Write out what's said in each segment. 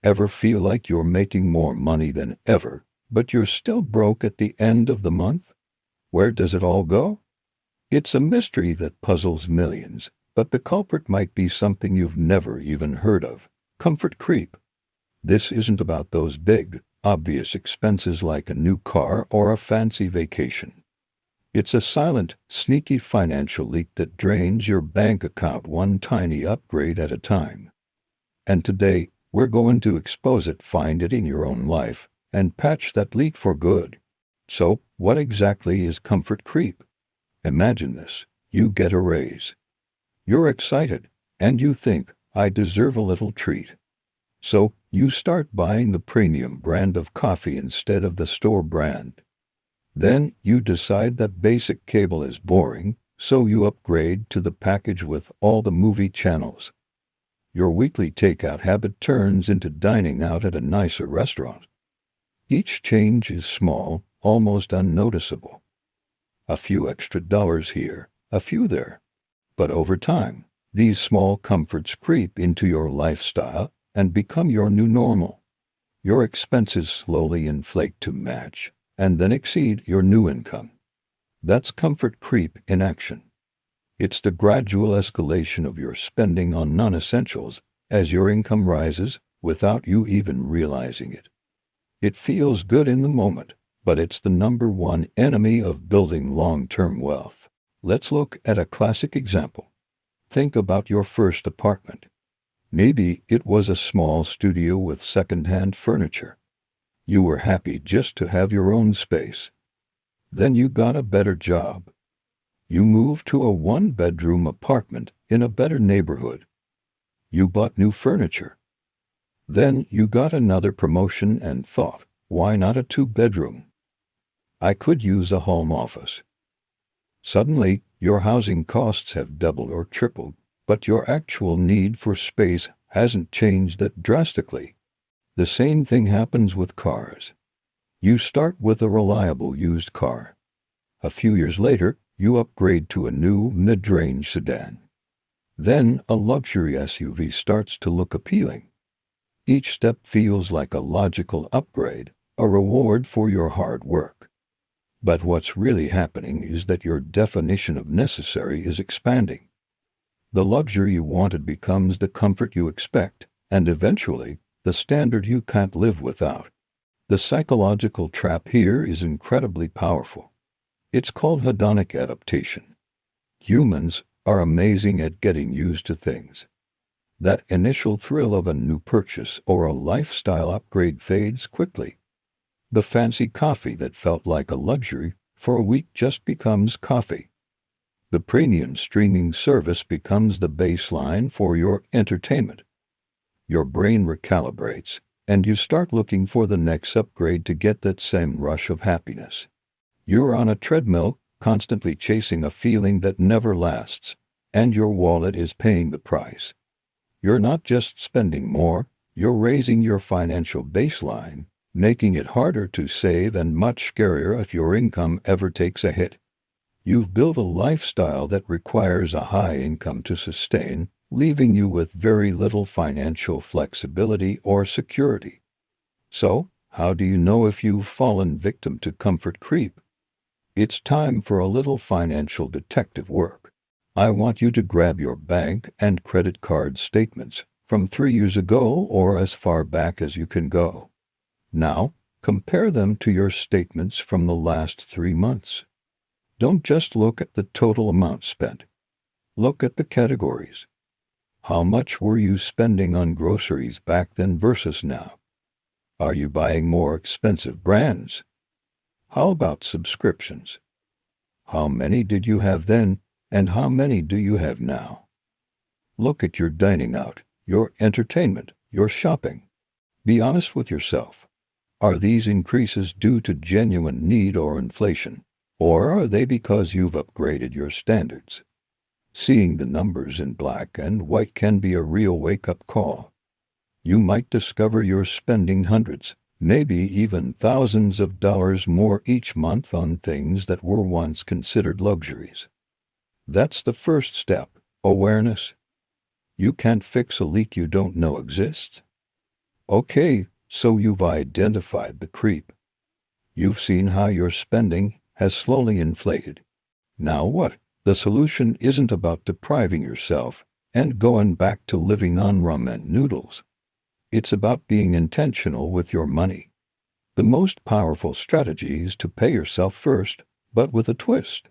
Ever feel like you're making more money than ever, but you're still broke at the end of the month? Where does it all go? It's a mystery that puzzles millions, but the culprit might be something you've never even heard of: comfort creep. This isn't about those big, obvious expenses like a new car or a fancy vacation. It's a silent, sneaky financial leak that drains your bank account one tiny upgrade at a time. And today, we're going to expose it, find it in your own life, and patch that leak for good. So, what exactly is comfort creep? Imagine this. You get a raise. You're excited, and you think, I deserve a little treat. So, you start buying the premium brand of coffee instead of the store brand. Then, you decide that basic cable is boring, so you upgrade to the package with all the movie channels. Your weekly takeout habit turns into dining out at a nicer restaurant. Each change is small, almost unnoticeable. A few extra dollars here, a few there. But over time, these small comforts creep into your lifestyle and become your new normal. Your expenses slowly inflate to match, and then exceed your new income. That's comfort creep in action. It's the gradual escalation of your spending on non-essentials as your income rises without you even realizing it. It feels good in the moment, but it's the number one enemy of building long-term wealth. Let's look at a classic example. Think about your first apartment. Maybe it was a small studio with second-hand furniture. You were happy just to have your own space. Then you got a better job. You moved to a one-bedroom apartment in a better neighborhood. You bought new furniture. Then you got another promotion and thought, why not a two-bedroom? I could use a home office. Suddenly, your housing costs have doubled or tripled, but your actual need for space hasn't changed that drastically. The same thing happens with cars. You start with a reliable used car. A few years later, you upgrade to a new mid-range sedan. Then a luxury SUV starts to look appealing. Each step feels like a logical upgrade, a reward for your hard work. But what's really happening is that your definition of necessary is expanding. The luxury you wanted becomes the comfort you expect, and eventually, the standard you can't live without. The psychological trap here is incredibly powerful. It's called hedonic adaptation. Humans are amazing at getting used to things. That initial thrill of a new purchase or a lifestyle upgrade fades quickly. The fancy coffee that felt like a luxury for a week just becomes coffee. The premium streaming service becomes the baseline for your entertainment. Your brain recalibrates, and you start looking for the next upgrade to get that same rush of happiness. You're on a treadmill, constantly chasing a feeling that never lasts, and your wallet is paying the price. You're not just spending more, you're raising your financial baseline, making it harder to save and much scarier if your income ever takes a hit. You've built a lifestyle that requires a high income to sustain, leaving you with very little financial flexibility or security. So, how do you know if you've fallen victim to comfort creep? It's time for a little financial detective work. I want you to grab your bank and credit card statements from 3 years ago or as far back as you can go. Now, compare them to your statements from the last 3 months. Don't just look at the total amount spent. Look at the categories. How much were you spending on groceries back then versus now? Are you buying more expensive brands? How about subscriptions? How many did you have then, and how many do you have now? Look at your dining out, your entertainment, your shopping. Be honest with yourself. Are these increases due to genuine need or inflation, or are they because you've upgraded your standards? Seeing the numbers in black and white can be a real wake-up call. You might discover you're spending hundreds, maybe even thousands of dollars more each month on things that were once considered luxuries. That's the first step, awareness. You can't fix a leak you don't know exists. Okay, so you've identified the creep. You've seen how your spending has slowly inflated. Now what? The solution isn't about depriving yourself and going back to living on ramen noodles. It's about being intentional with your money. The most powerful strategy is to pay yourself first, but with a twist.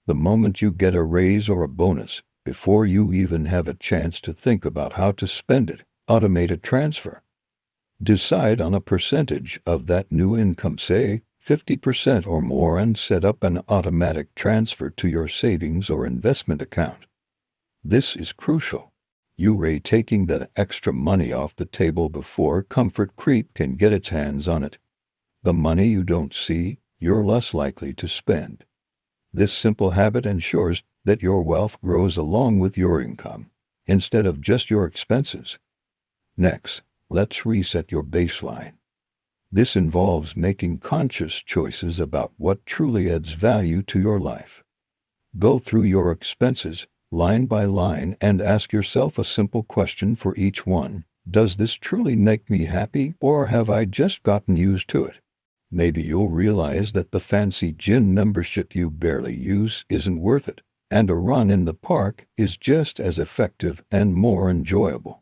The moment you get a raise or a bonus, before you even have a chance to think about how to spend it, automate a transfer. Decide on a percentage of that new income, say 50% or more, and set up an automatic transfer to your savings or investment account. This is crucial. You're taking that extra money off the table before comfort creep can get its hands on it. The money you don't see, you're less likely to spend. This simple habit ensures that your wealth grows along with your income, instead of just your expenses. Next, let's reset your baseline. This involves making conscious choices about what truly adds value to your life. Go through your expenses, line by line, and ask yourself a simple question for each one. Does this truly make me happy, or have I just gotten used to it? Maybe you'll realize that the fancy gym membership you barely use isn't worth it, and a run in the park is just as effective and more enjoyable.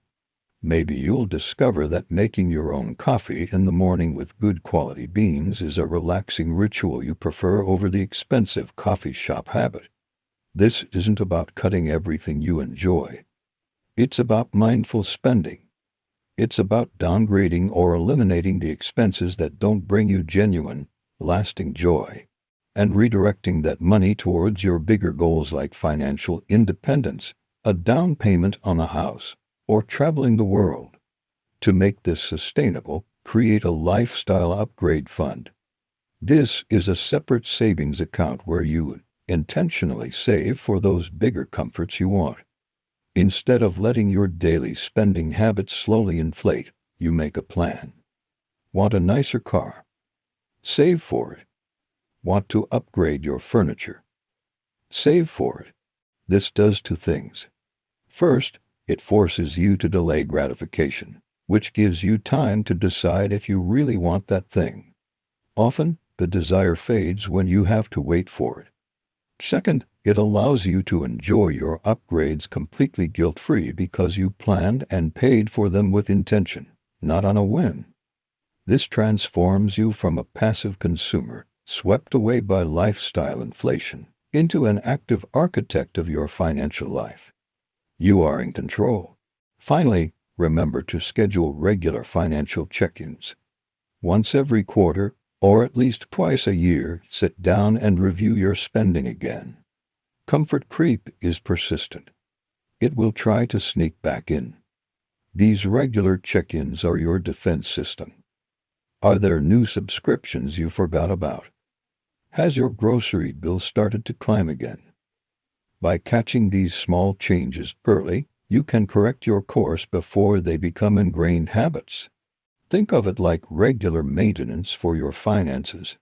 Maybe you'll discover that making your own coffee in the morning with good quality beans is a relaxing ritual you prefer over the expensive coffee shop habit. This isn't about cutting everything you enjoy. It's about mindful spending. It's about downgrading or eliminating the expenses that don't bring you genuine, lasting joy, and redirecting that money towards your bigger goals like financial independence, a down payment on a house, or traveling the world. To make this sustainable, create a lifestyle upgrade fund. This is a separate savings account where you intentionally save for those bigger comforts you want. Instead of letting your daily spending habits slowly inflate, you make a plan. Want a nicer car? Save for it. Want to upgrade your furniture? Save for it. This does two things. First, it forces you to delay gratification, which gives you time to decide if you really want that thing. Often, the desire fades when you have to wait for it. Second, it allows you to enjoy your upgrades completely guilt-free because you planned and paid for them with intention, not on a whim. This transforms you from a passive consumer, swept away by lifestyle inflation, into an active architect of your financial life. You are in control. Finally, remember to schedule regular financial check-ins. Once every quarter, or at least twice a year, sit down and review your spending again. Comfort creep is persistent. It will try to sneak back in. These regular check-ins are your defense system. Are there new subscriptions you forgot about? Has your grocery bill started to climb again? By catching these small changes early, you can correct your course before they become ingrained habits. Think of it like regular maintenance for your finances.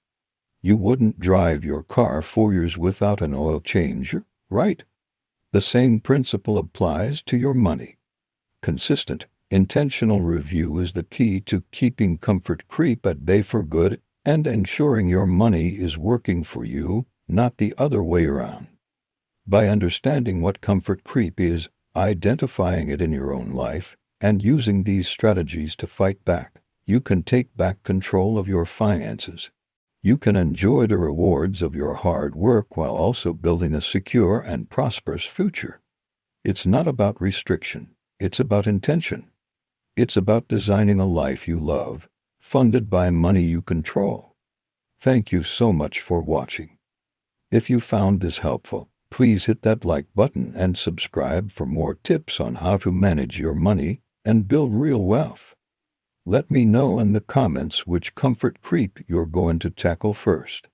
You wouldn't drive your car 4 years without an oil change, right? The same principle applies to your money. Consistent, intentional review is the key to keeping comfort creep at bay for good and ensuring your money is working for you, not the other way around. By understanding what comfort creep is, identifying it in your own life, and using these strategies to fight back, you can take back control of your finances. You can enjoy the rewards of your hard work while also building a secure and prosperous future. It's not about restriction. It's about intention. It's about designing a life you love, funded by money you control. Thank you so much for watching. If you found this helpful, please hit that like button and subscribe for more tips on how to manage your money and build real wealth. Let me know in the comments which comfort creep you're going to tackle first.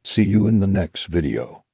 See you in the next video.